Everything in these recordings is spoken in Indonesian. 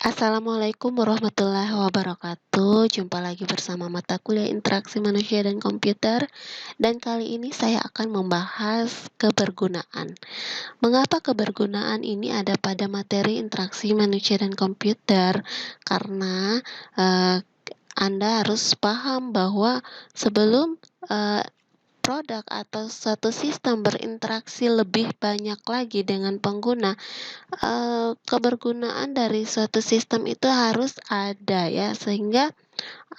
Assalamualaikum warahmatullahi wabarakatuh. Jumpa lagi bersama mata kuliah interaksi manusia dan komputer. Dan kali ini saya akan membahas kebergunaan. Mengapa kebergunaan ini ada pada materi interaksi manusia dan komputer? Karena eh, Anda harus paham bahwa sebelum eh, produk atau suatu sistem berinteraksi lebih banyak lagi dengan pengguna, kebergunaan dari suatu sistem itu harus ada ya, sehingga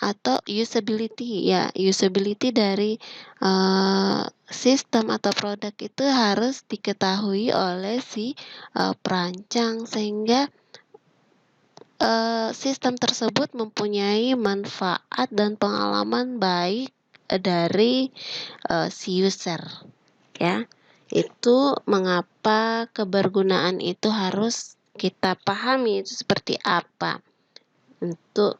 atau usability dari sistem atau produk itu harus diketahui oleh si perancang, sehingga sistem tersebut mempunyai manfaat dan pengalaman baik dari si user ya. Itu mengapa kebergunaan itu harus kita pahami itu seperti apa untuk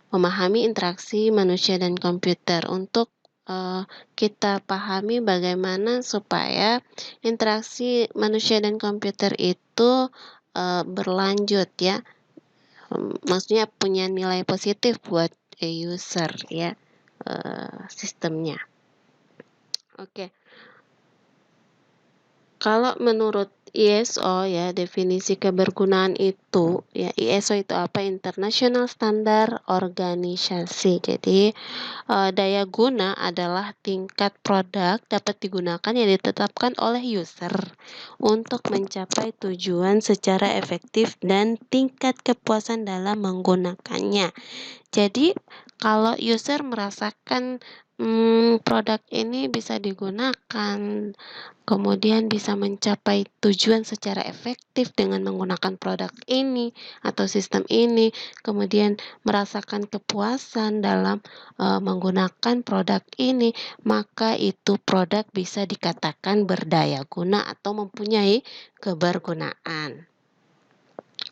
memahami interaksi manusia dan komputer. Untuk kita pahami bagaimana supaya interaksi manusia dan komputer itu berlanjut ya, maksudnya punya nilai positif buat user ya, sistemnya. Oke. Kalau menurut ISO ya, definisi kebergunaan itu ya, ISO itu apa? International Standard Organisasi. Jadi daya guna adalah tingkat produk dapat digunakan yang ditetapkan oleh user untuk mencapai tujuan secara efektif dan tingkat kepuasan dalam menggunakannya. Jadi kalau user merasakan produk ini bisa digunakan, kemudian bisa mencapai tujuan secara efektif dengan menggunakan produk ini atau sistem ini, kemudian merasakan kepuasan dalam menggunakan produk ini, maka itu produk bisa dikatakan berdaya guna atau mempunyai kebergunaan.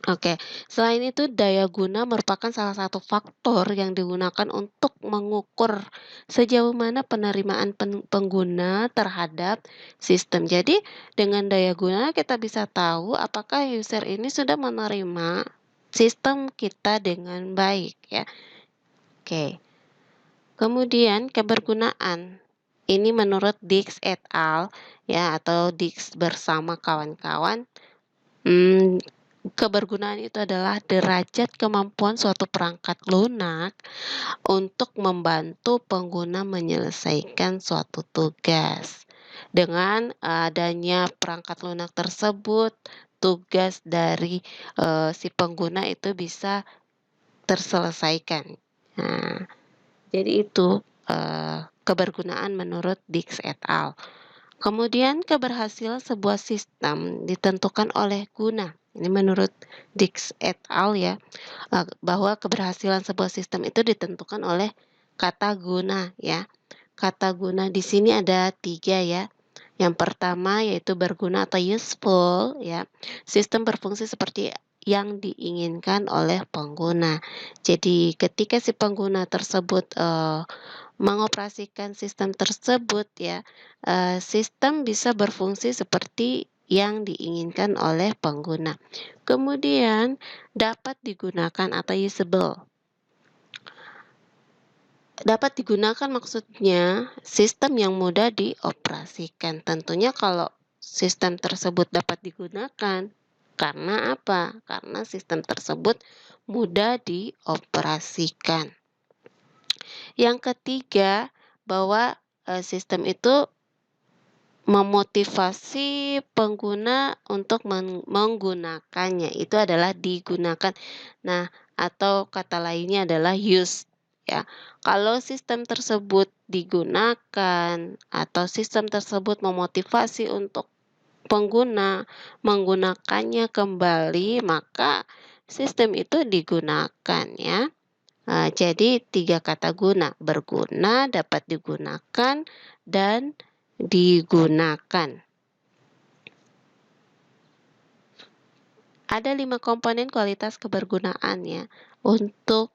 Oke, selain itu daya guna merupakan salah satu faktor yang digunakan untuk mengukur sejauh mana penerimaan pengguna terhadap sistem. Jadi, dengan daya guna kita bisa tahu apakah user ini sudah menerima sistem kita dengan baik ya. Oke. Kemudian kebergunaan. Ini menurut Dix et al. Ya, atau Dix bersama kawan-kawan. Kebergunaan itu adalah derajat kemampuan suatu perangkat lunak untuk membantu pengguna menyelesaikan suatu tugas. Dengan adanya perangkat lunak tersebut, tugas dari si pengguna itu bisa terselesaikan. Nah, jadi itu kebergunaan menurut Dix et al. Kemudian keberhasilan sebuah sistem ditentukan oleh guna. Ini menurut Dix et al. Ya, bahwa keberhasilan sebuah sistem itu ditentukan oleh kata guna ya. Kata guna di sini ada 3 ya. Yang pertama yaitu berguna atau useful ya. Sistem berfungsi seperti yang diinginkan oleh pengguna. Jadi ketika si pengguna tersebut mengoperasikan sistem tersebut ya, sistem bisa berfungsi seperti yang diinginkan oleh pengguna. Kemudian dapat digunakan atau usable. Dapat digunakan maksudnya sistem yang mudah dioperasikan. Tentunya kalau sistem tersebut dapat digunakan, karena apa? Karena sistem tersebut mudah dioperasikan. Yang ketiga, bahwa sistem itu memotivasi pengguna untuk menggunakannya. Itu adalah digunakan. Nah, atau kata lainnya adalah use ya. Kalau sistem tersebut digunakan atau sistem tersebut memotivasi untuk pengguna menggunakannya kembali, maka sistem itu digunakan ya. Jadi 3 kata guna, berguna, dapat digunakan, dan digunakan. Ada 5 komponen kualitas kebergunaan ya. Untuk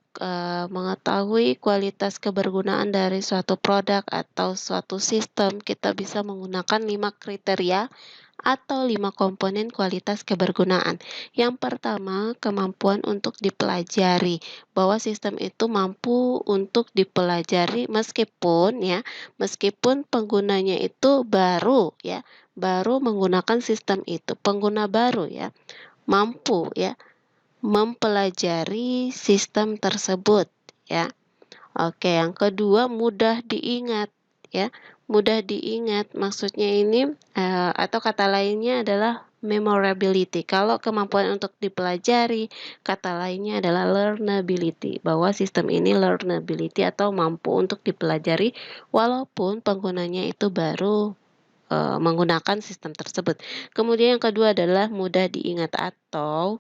mengetahui kualitas kebergunaan dari suatu produk atau suatu sistem, kita bisa menggunakan 5 kriteria atau 5 komponen kualitas kebergunaan. Yang pertama, kemampuan untuk dipelajari, bahwa sistem itu mampu untuk dipelajari meskipun penggunanya itu baru ya, baru menggunakan sistem itu, pengguna baru ya, mampu ya mempelajari sistem tersebut ya. Oke, yang kedua mudah diingat ya. Mudah diingat maksudnya ini atau kata lainnya adalah memorability. Kalau kemampuan untuk dipelajari, kata lainnya adalah learnability, bahwa sistem ini learnability atau mampu untuk dipelajari walaupun penggunanya itu baru menggunakan sistem tersebut. Kemudian yang kedua adalah mudah diingat atau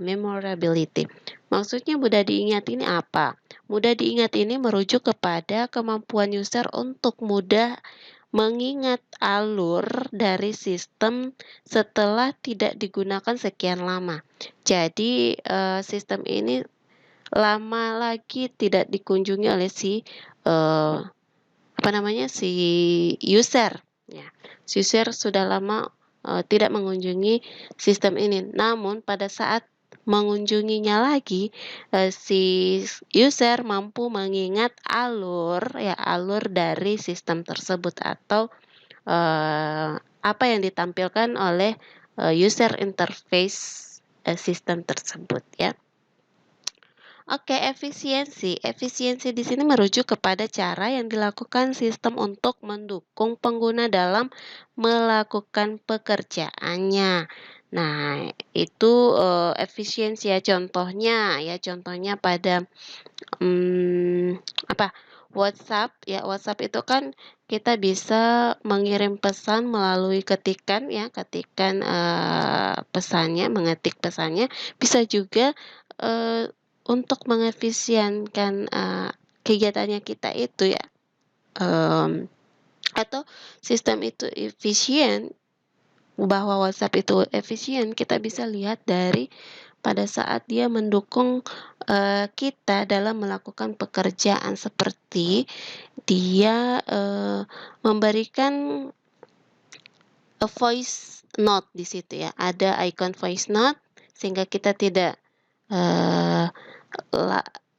memorability. Maksudnya mudah diingat ini apa? Mudah diingat ini merujuk kepada kemampuan user untuk mudah mengingat alur dari sistem setelah tidak digunakan sekian lama. Jadi sistem ini lama lagi tidak dikunjungi oleh si user ya. Si user sudah lama tidak mengunjungi sistem ini. Namun pada saat mengunjunginya lagi, si user mampu mengingat alur dari sistem tersebut atau apa yang ditampilkan oleh user interface sistem tersebut ya. Oke, efisiensi. Efisiensi di sini merujuk kepada cara yang dilakukan sistem untuk mendukung pengguna dalam melakukan pekerjaannya. Nah, itu efisiensi ya, contohnya pada apa? WhatsApp ya. WhatsApp itu kan kita bisa mengirim pesan melalui ketikan ya, pesannya, mengetik pesannya, bisa juga untuk mengefisienkan kegiatannya kita itu ya, atau sistem itu efisien, bahwa WhatsApp itu efisien, kita bisa lihat dari pada saat dia mendukung kita dalam melakukan pekerjaan, seperti dia memberikan voice note di situ ya, ada icon voice note sehingga kita tidak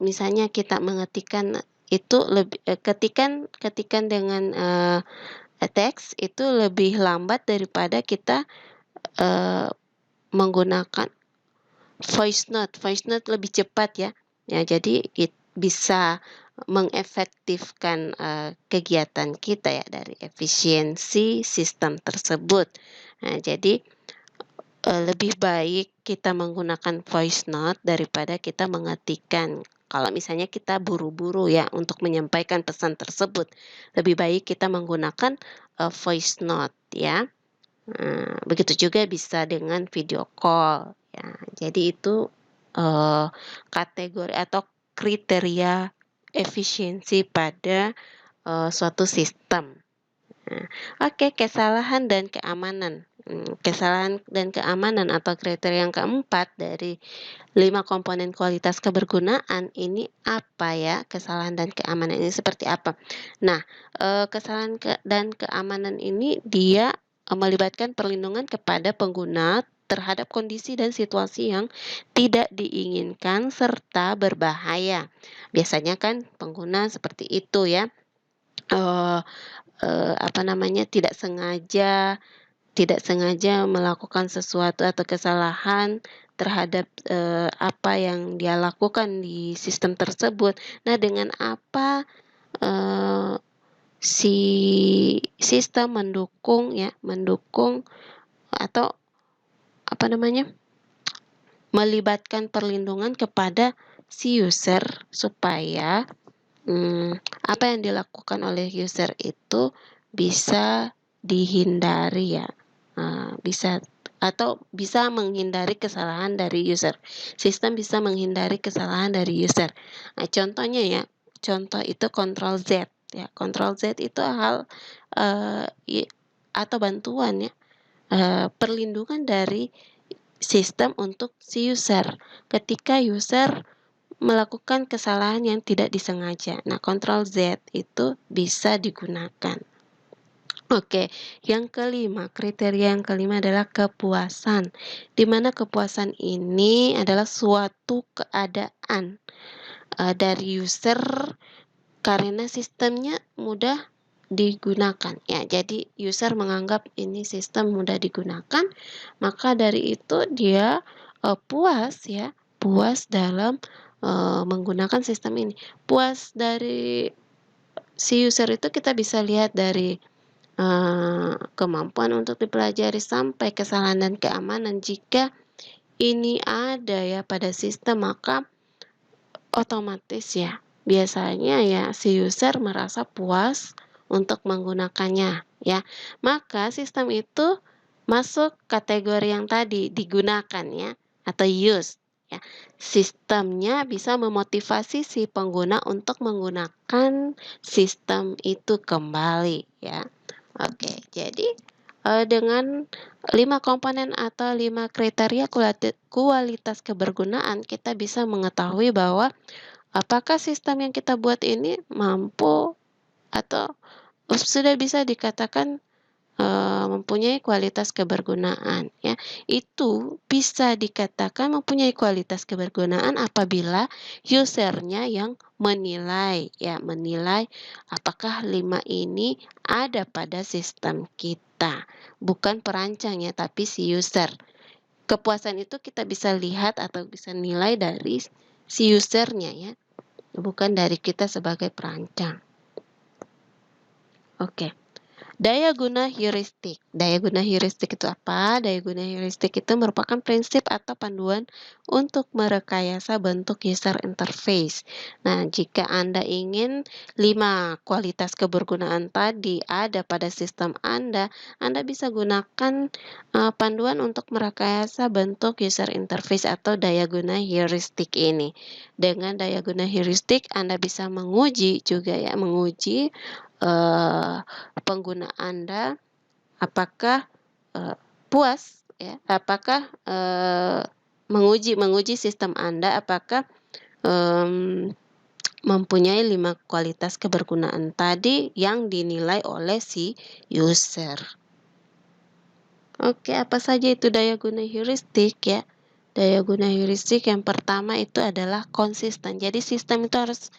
misalnya kita mengetikkan itu ketikan dengan teks itu lebih lambat daripada kita menggunakan voice note. Voice note lebih cepat ya. Ya, jadi bisa mengefektifkan kegiatan kita ya dari efisiensi sistem tersebut. Nah, jadi lebih baik kita menggunakan voice note daripada kita mengetikkan. Kalau misalnya kita buru-buru ya untuk menyampaikan pesan tersebut, lebih baik kita menggunakan voice note ya. Begitu juga bisa dengan video call ya. Jadi itu kategori atau kriteria efisiensi pada suatu sistem. Oke, kesalahan dan keamanan. Kesalahan dan keamanan atau kriteria yang keempat dari 5 komponen kualitas kebergunaan ini apa ya? Kesalahan dan keamanan ini seperti apa? Nah, kesalahan dan keamanan ini dia melibatkan perlindungan kepada pengguna terhadap kondisi dan situasi yang tidak diinginkan serta berbahaya. Biasanya kan pengguna seperti itu ya. Tidak sengaja melakukan sesuatu atau kesalahan terhadap apa yang dia lakukan di sistem tersebut. Nah, dengan apa si sistem mendukung atau melibatkan perlindungan kepada si user supaya apa yang dilakukan oleh user itu bisa dihindari ya, bisa menghindari kesalahan dari user. Sistem bisa menghindari kesalahan dari user. Nah, contohnya ya, contoh itu Ctrl Z ya. Ctrl Z itu hal atau bantuan ya, perlindungan dari sistem untuk si user ketika user melakukan kesalahan yang tidak disengaja. Nah, Ctrl Z itu bisa digunakan. Oke, yang kelima, kriteria yang kelima adalah kepuasan, di mana kepuasan ini adalah suatu keadaan dari user karena sistemnya mudah digunakan. Ya, jadi user menganggap ini sistem mudah digunakan, maka dari itu dia puas ya, puas dalam menggunakan sistem ini. Puas dari si user itu kita bisa lihat dari kemampuan untuk dipelajari sampai kesalahan dan keamanan. Jika ini ada ya pada sistem, maka otomatis ya biasanya ya si user merasa puas untuk menggunakannya ya. Maka sistem itu masuk kategori yang tadi digunakan ya atau use ya. Sistemnya bisa memotivasi si pengguna untuk menggunakan sistem itu kembali ya. Oke, jadi dengan 5 komponen atau 5 kriteria kualitas kebergunaan, kita bisa mengetahui bahwa apakah sistem yang kita buat ini mampu atau sudah bisa dikatakan mempunyai kualitas kebergunaan ya. Itu bisa dikatakan mempunyai kualitas kebergunaan apabila usernya yang menilai ya, menilai apakah 5 ini ada pada sistem kita. Bukan perancang ya, tapi si user. Kepuasan itu kita bisa lihat atau bisa nilai dari si usernya ya, bukan dari kita sebagai perancang. Oke. Daya guna heuristik. Daya guna heuristik itu apa? Daya guna heuristik itu merupakan prinsip atau panduan untuk merekayasa bentuk user interface. Nah, jika Anda ingin 5 kualitas kebergunaan tadi ada pada sistem Anda bisa gunakan panduan untuk merekayasa bentuk user interface atau daya guna heuristik ini. Dengan daya guna heuristik, Anda bisa menguji juga ya, menguji pengguna Anda apakah puas ya, apakah menguji sistem Anda apakah mempunyai 5 kualitas kebergunaan tadi yang dinilai oleh si user. Oke, apa saja itu daya guna heuristik ya? Daya guna heuristik yang pertama itu adalah konsisten. Jadi sistem itu harus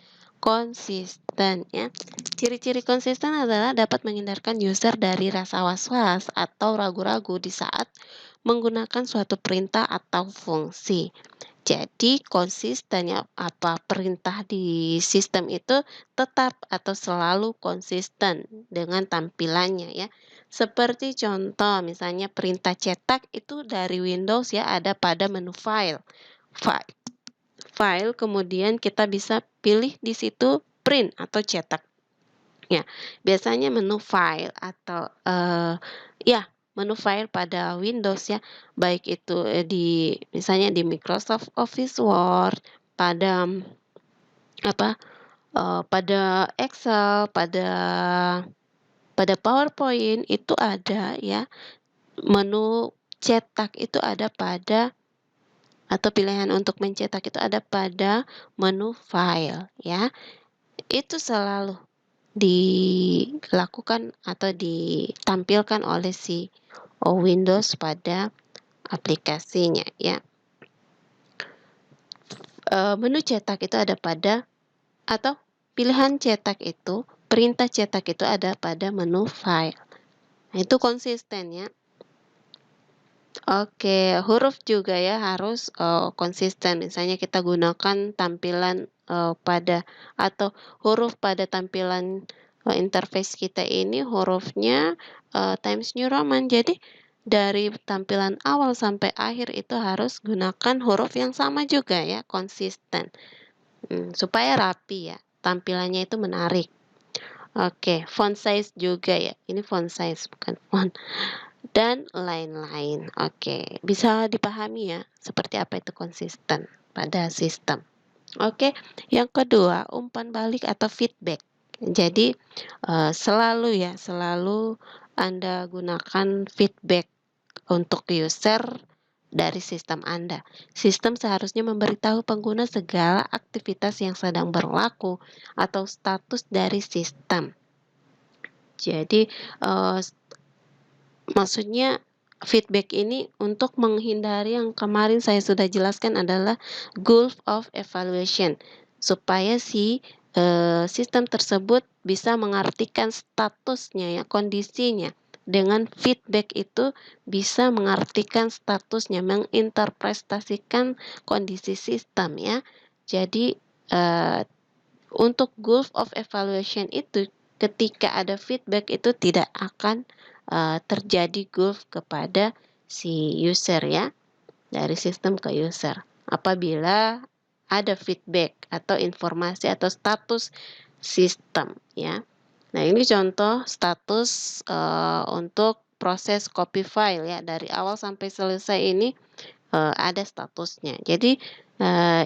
konsisten ya. Ciri-ciri konsisten adalah dapat menghindarkan user dari rasa was-was atau ragu-ragu di saat menggunakan suatu perintah atau fungsi. Jadi konsisten ya, apa perintah di sistem itu tetap atau selalu konsisten dengan tampilannya ya. Seperti contoh misalnya perintah cetak itu dari Windows ya ada pada menu file. File kemudian kita bisa pilih di situ print atau cetak. Ya, biasanya menu file atau ya menu file pada Windows ya, baik itu di misalnya di Microsoft Office Word, pada pada Excel, pada PowerPoint itu ada ya, menu cetak itu ada pada atau pilihan untuk mencetak itu ada pada menu file ya. Itu selalu dilakukan atau ditampilkan oleh si Windows pada aplikasinya ya. Menu cetak itu ada pada atau pilihan cetak itu, perintah cetak itu ada pada menu file. Nah, itu konsisten ya. Oke, huruf juga ya harus konsisten. Misalnya kita gunakan tampilan pada atau huruf pada tampilan interface kita ini hurufnya Times New Roman. Jadi dari tampilan awal sampai akhir itu harus gunakan huruf yang sama juga ya, konsisten. Supaya rapi ya, tampilannya itu menarik. Oke, font size juga ya. Ini font size bukan font. Dan lain-lain. Oke, bisa dipahami ya seperti apa itu konsisten pada sistem. Oke, yang kedua, umpan balik atau feedback. Jadi selalu Anda gunakan feedback untuk user dari sistem Anda. Sistem seharusnya memberitahu pengguna segala aktivitas yang sedang berlaku atau status dari sistem. Jadi, maksudnya feedback ini untuk menghindari yang kemarin saya sudah jelaskan adalah goal of evaluation, supaya si sistem tersebut bisa mengartikan statusnya ya, kondisinya. Dengan feedback itu bisa mengartikan statusnya, menginterpretasikan kondisi sistem ya. Jadi untuk goal of evaluation itu ketika ada feedback itu tidak akan terjadi goal kepada si user ya, dari sistem ke user. Apabila ada feedback atau informasi atau status sistem ya. Nah, ini contoh status untuk proses copy file ya, dari awal sampai selesai ini ada statusnya. Jadi,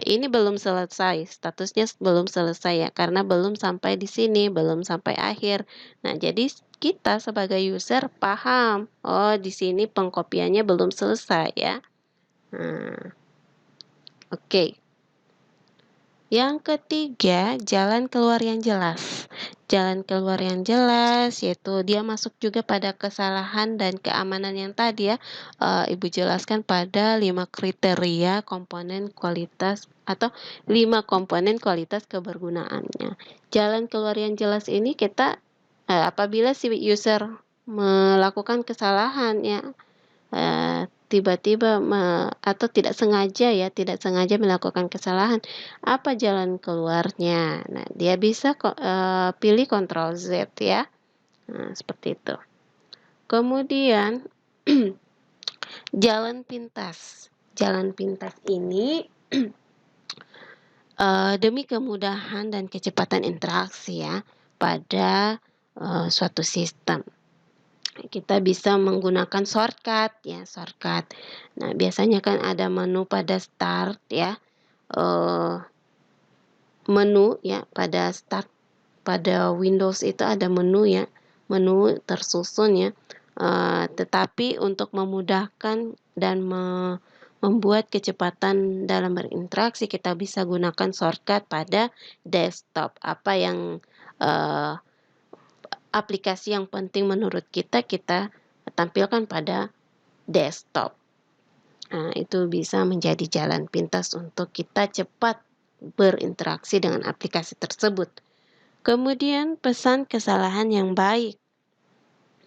ini belum selesai, statusnya belum selesai ya, karena belum sampai di sini, belum sampai akhir. Nah, jadi kita sebagai user paham, oh di sini pengkopiannya belum selesai ya. Nah, oke. Yang ketiga, jalan keluar yang jelas. Jalan keluar yang jelas yaitu dia masuk juga pada kesalahan dan keamanan yang tadi ya. Ibu jelaskan pada 5 kriteria komponen kualitas atau 5 komponen kualitas kebergunaannya. Jalan keluar yang jelas ini kita apabila si user melakukan kesalahan ya, tiba-tiba atau tidak sengaja melakukan kesalahan, apa jalan keluarnya? Nah, dia bisa pilih Ctrl Z ya. Nah, seperti itu. Kemudian jalan pintas. Jalan pintas ini demi kemudahan dan kecepatan interaksi ya pada suatu sistem. Kita bisa menggunakan shortcut ya, shortcut. Nah, biasanya kan ada menu pada start ya, menu ya pada start pada Windows itu ada menu ya, menu tersusun ya. Tetapi untuk memudahkan dan membuat kecepatan dalam berinteraksi, kita bisa gunakan shortcut pada desktop. Apa yang aplikasi yang penting menurut kita tampilkan pada desktop. Nah, itu bisa menjadi jalan pintas untuk kita cepat berinteraksi dengan aplikasi tersebut. Kemudian pesan kesalahan yang baik.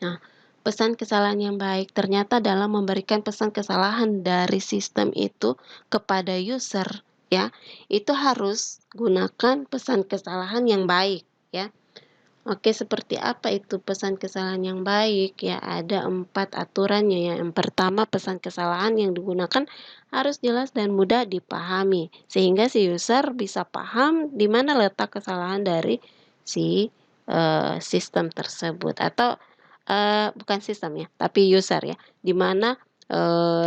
Nah, pesan kesalahan yang baik ternyata dalam memberikan pesan kesalahan dari sistem itu kepada user ya, itu harus gunakan pesan kesalahan yang baik ya. Oke, seperti apa itu pesan kesalahan yang baik? Ya, ada 4 aturannya ya. Yang pertama, pesan kesalahan yang digunakan harus jelas dan mudah dipahami, sehingga si user bisa paham di mana letak kesalahan dari si sistem tersebut. Atau bukan sistem ya, tapi user ya, di mana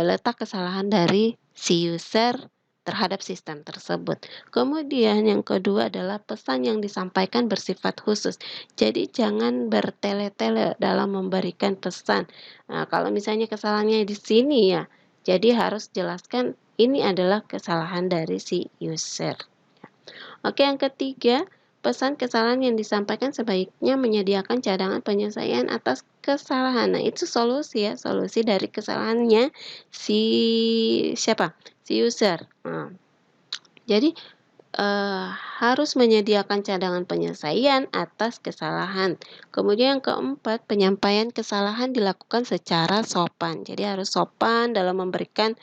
letak kesalahan dari si user terhadap sistem tersebut. Kemudian yang kedua adalah pesan yang disampaikan bersifat khusus. Jadi jangan bertele-tele dalam memberikan pesan. Nah, kalau misalnya kesalahannya di sini ya, jadi harus jelaskan ini adalah kesalahan dari si user. Oke, yang ketiga, pesan kesalahan yang disampaikan sebaiknya menyediakan cadangan penyelesaian atas kesalahan. Nah, itu solusi ya, solusi dari kesalahannya si siapa? Si user. Nah, jadi harus menyediakan cadangan penyelesaian atas kesalahan. Kemudian yang keempat, penyampaian kesalahan dilakukan secara sopan. Jadi harus sopan dalam memberikan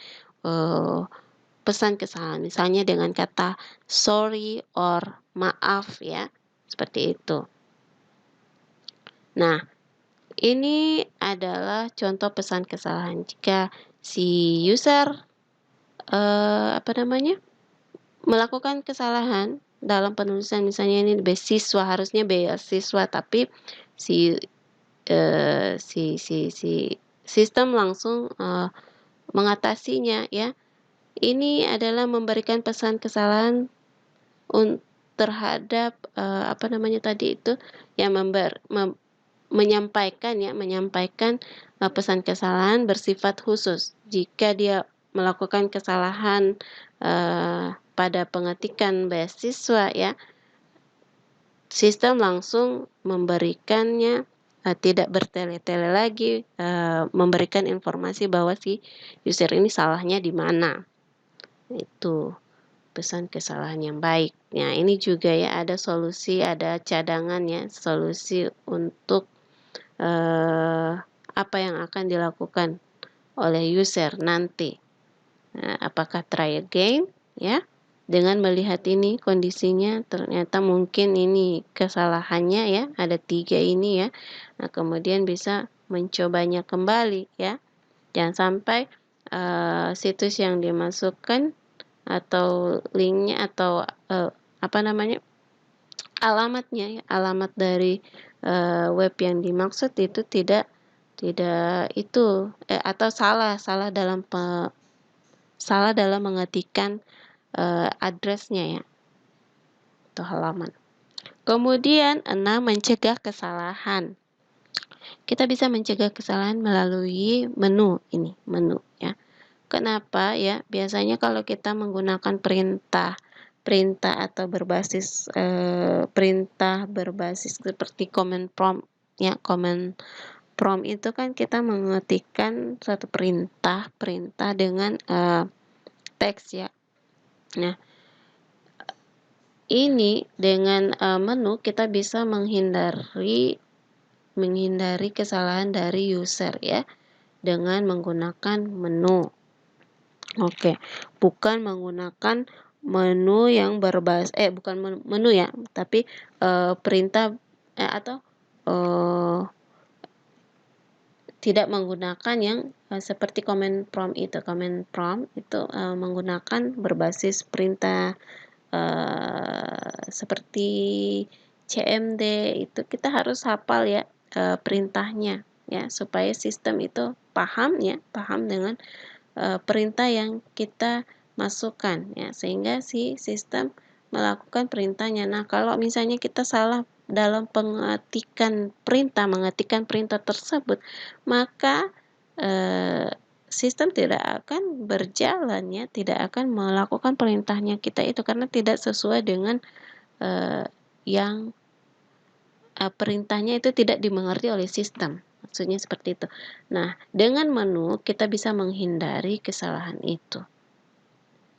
pesan kesalahan. Misalnya dengan kata sorry or maaf ya, seperti itu. Nah, ini adalah contoh pesan kesalahan. Jika si user melakukan kesalahan dalam penulisan, misalnya ini beasiswa, harusnya beasiswa, tapi si sistem langsung mengatasinya ya. Ini adalah memberikan pesan kesalahan terhadap yang menyampaikan pesan kesalahan bersifat khusus. Jika dia melakukan kesalahan pada pengetikan beasiswa ya, sistem langsung memberikannya, tidak bertele-tele lagi, memberikan informasi bahwa si user ini salahnya di mana. Itu pesan kesalahan yang baik. Nah, ini juga ya ada solusi, ada cadangan ya, solusi untuk apa yang akan dilakukan oleh user nanti. Nah, apakah try again ya? Dengan melihat ini kondisinya ternyata mungkin ini kesalahannya ya, ada 3 ini ya. Nah, kemudian bisa mencobanya kembali ya. Jangan sampai situs yang dimasukkan atau linknya atau alamatnya ya, alamat dari web yang dimaksud itu tidak itu atau salah dalam mengetikkan addressnya ya atau halaman. Kemudian 6, mencegah kesalahan. Kita bisa mencegah kesalahan melalui menu ya. Kenapa ya? Biasanya kalau kita menggunakan perintah atau perintah berbasis seperti command prompt ya, command prompt itu kan kita mengetikkan suatu perintah dengan teks ya. Nah, ini dengan menu kita bisa menghindari kesalahan dari user ya dengan menggunakan menu. Oke, bukan menggunakan menu yang berbasis bukan menu ya, tapi perintah atau tidak menggunakan yang seperti command prompt itu. Command prompt itu menggunakan berbasis perintah seperti CMD, itu kita harus hafal ya perintahnya ya, supaya sistem itu paham dengan perintah yang kita masukkan ya, sehingga si sistem melakukan perintahnya. Nah, kalau misalnya kita salah dalam mengetikkan perintah tersebut, maka sistem tidak akan berjalan ya, tidak akan melakukan perintahnya kita itu karena tidak sesuai dengan yang perintahnya itu tidak dimengerti oleh sistem. Maksudnya seperti itu. Nah, dengan menu kita bisa menghindari kesalahan itu.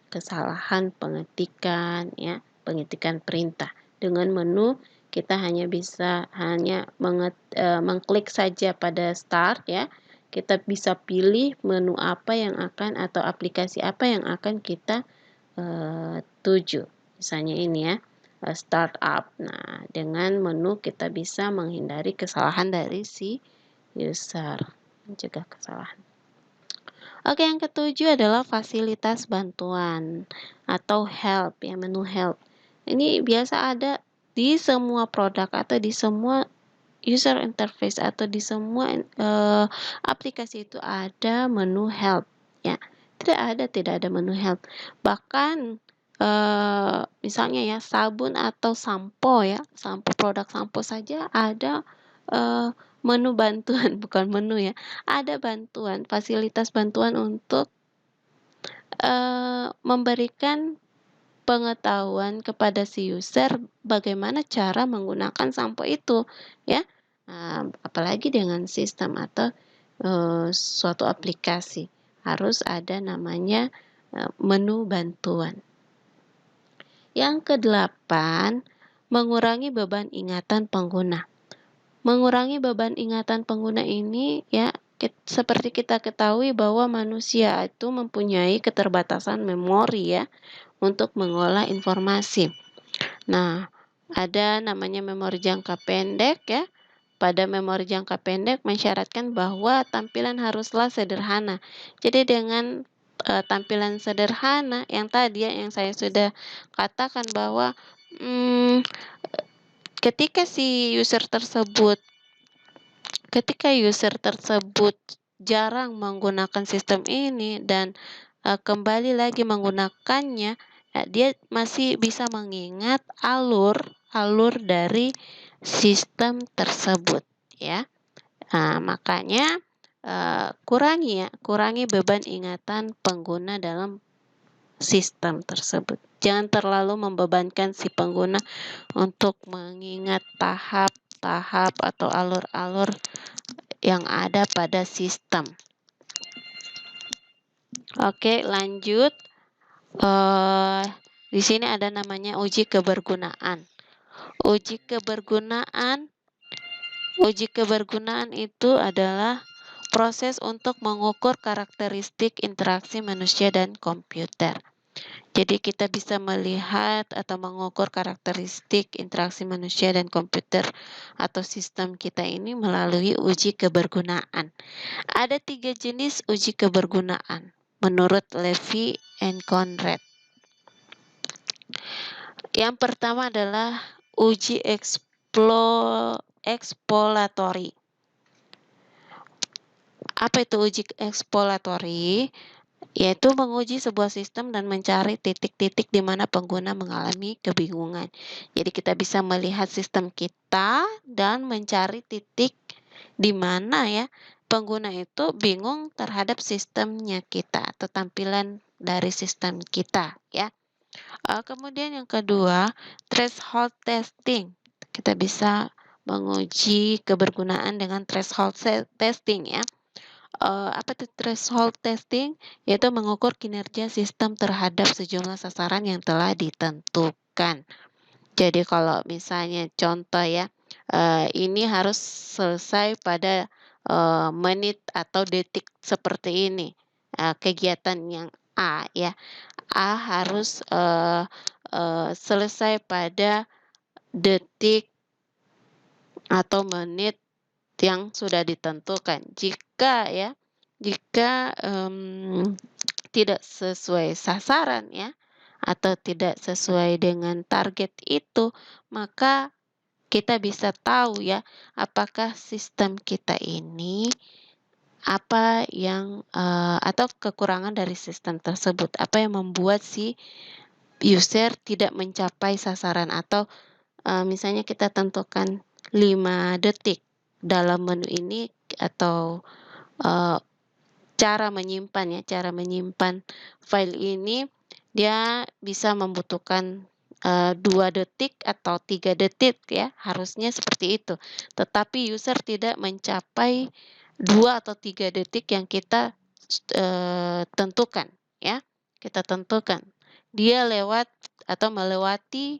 Kesalahan pengetikan ya, pengetikan perintah. Dengan menu kita hanya bisa mengklik saja pada start ya. Kita bisa pilih menu apa yang akan atau aplikasi apa yang akan kita tuju. Misalnya ini ya, startup. Nah, dengan menu kita bisa menghindari kesalahan dari si user, mencegah kesalahan. Oke, yang ketujuh adalah fasilitas bantuan atau help ya, menu help. Ini biasa ada di semua produk atau di semua user interface atau di semua aplikasi itu ada menu help ya. Tidak ada menu help. Bahkan misalnya ya sabun atau sampo ya, produk sampo saja ada menu bantuan, bukan menu ya, ada bantuan, fasilitas bantuan untuk memberikan pengetahuan kepada si user bagaimana cara menggunakan sampo itu ya. Apalagi dengan sistem atau suatu aplikasi harus ada namanya menu bantuan. Yang kedelapan, mengurangi beban ingatan pengguna. Mengurangi beban ingatan pengguna ini ya, seperti kita ketahui bahwa manusia itu mempunyai keterbatasan memori ya untuk mengolah informasi. Nah, ada namanya memori jangka pendek ya. Pada memori jangka pendek mensyaratkan bahwa tampilan haruslah sederhana. Jadi dengan tampilan sederhana yang tadi ya, yang saya sudah katakan bahwa ketika user tersebut jarang menggunakan sistem ini dan kembali lagi menggunakannya, dia masih bisa mengingat alur dari sistem tersebut ya. Nah, makanya kurangi beban ingatan pengguna dalam sistem tersebut. Jangan terlalu membebankan si pengguna untuk mengingat tahap-tahap atau alur-alur yang ada pada sistem. Oke, lanjut. Di sini ada namanya uji kebergunaan. Uji kebergunaan itu adalah proses untuk mengukur karakteristik interaksi manusia dan komputer. Jadi kita bisa melihat atau mengukur karakteristik interaksi manusia dan komputer atau sistem kita ini melalui uji kebergunaan. Ada 3 jenis uji kebergunaan menurut Levy and Conrad. Yang pertama adalah uji eksploratory. Apa itu uji eksploratory? Yaitu menguji sebuah sistem dan mencari titik-titik di mana pengguna mengalami kebingungan. Jadi kita bisa melihat sistem kita dan mencari titik di mana ya pengguna itu bingung terhadap sistemnya kita atau tampilan dari sistem kita ya. Kemudian yang kedua, threshold testing. Kita bisa menguji kebergunaan dengan threshold testing ya. Apa itu threshold testing? Yaitu mengukur kinerja sistem terhadap sejumlah sasaran yang telah ditentukan. Jadi kalau misalnya contoh ya, ini harus selesai pada menit atau detik seperti ini. Kegiatan yang A ya, A harus selesai pada detik atau menit yang sudah ditentukan. Jika tidak sesuai sasaran ya atau tidak sesuai dengan target itu, maka kita bisa tahu ya apakah sistem kita ini apa yang atau kekurangan dari sistem tersebut, apa yang membuat si user tidak mencapai sasaran atau misalnya kita tentukan 5 detik dalam menu ini atau cara menyimpan file ini dia bisa membutuhkan 2 detik atau 3 detik ya, harusnya seperti itu. Tetapi user tidak mencapai 2 atau 3 detik yang kita tentukan ya, kita tentukan. Dia lewat atau melewati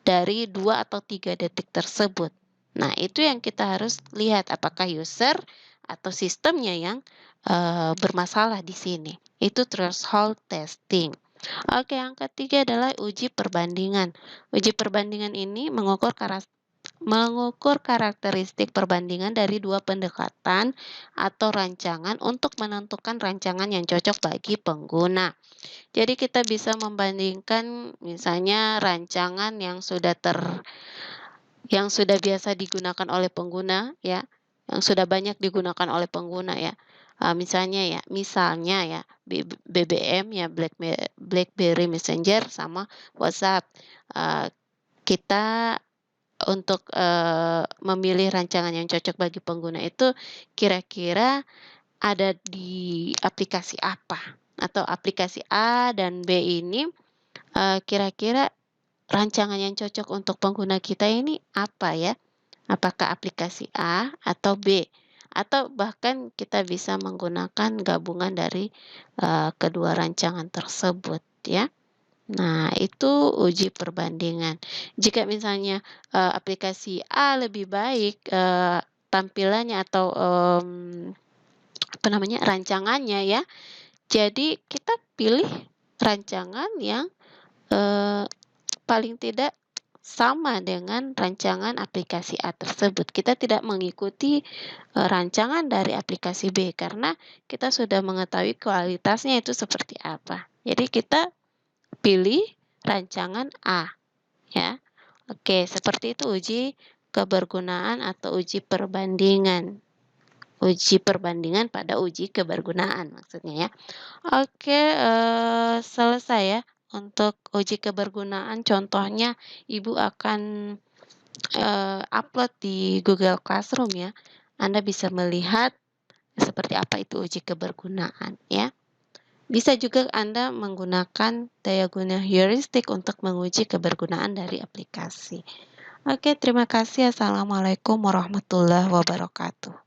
dari 2 atau 3 detik tersebut. Nah, itu yang kita harus lihat apakah user atau sistemnya yang bermasalah di sini. Itu threshold testing. Oke, yang ketiga adalah uji perbandingan. Uji perbandingan ini mengukur karakteristik perbandingan dari 2 pendekatan atau rancangan untuk menentukan rancangan yang cocok bagi pengguna. Jadi kita bisa membandingkan misalnya rancangan yang sudah biasa digunakan oleh pengguna ya, yang sudah banyak digunakan oleh pengguna ya. Misalnya ya BBM ya BlackBerry Messenger sama WhatsApp. Kita untuk memilih rancangan yang cocok bagi pengguna itu kira-kira ada di aplikasi apa atau aplikasi A dan B ini kira-kira rancangan yang cocok untuk pengguna kita ini apa ya? Apakah aplikasi A atau B? Atau bahkan kita bisa menggunakan gabungan dari kedua rancangan tersebut ya. Nah, itu uji perbandingan. Jika misalnya aplikasi A lebih baik tampilannya atau rancangannya ya. Jadi kita pilih rancangan yang paling tidak sama dengan rancangan aplikasi A tersebut. Kita tidak mengikuti rancangan dari aplikasi B karena kita sudah mengetahui kualitasnya itu seperti apa. Jadi kita pilih rancangan A ya. Oke, seperti itu uji kebergunaan atau uji perbandingan. Uji perbandingan pada uji kebergunaan maksudnya ya. Oke, selesai ya untuk uji kebergunaan. Contohnya Ibu akan upload di Google Classroom ya. Anda bisa melihat seperti apa itu uji kebergunaan ya. Bisa juga Anda menggunakan daya guna heuristik untuk menguji kebergunaan dari aplikasi. Oke, terima kasih. Assalamualaikum warahmatullahi wabarakatuh.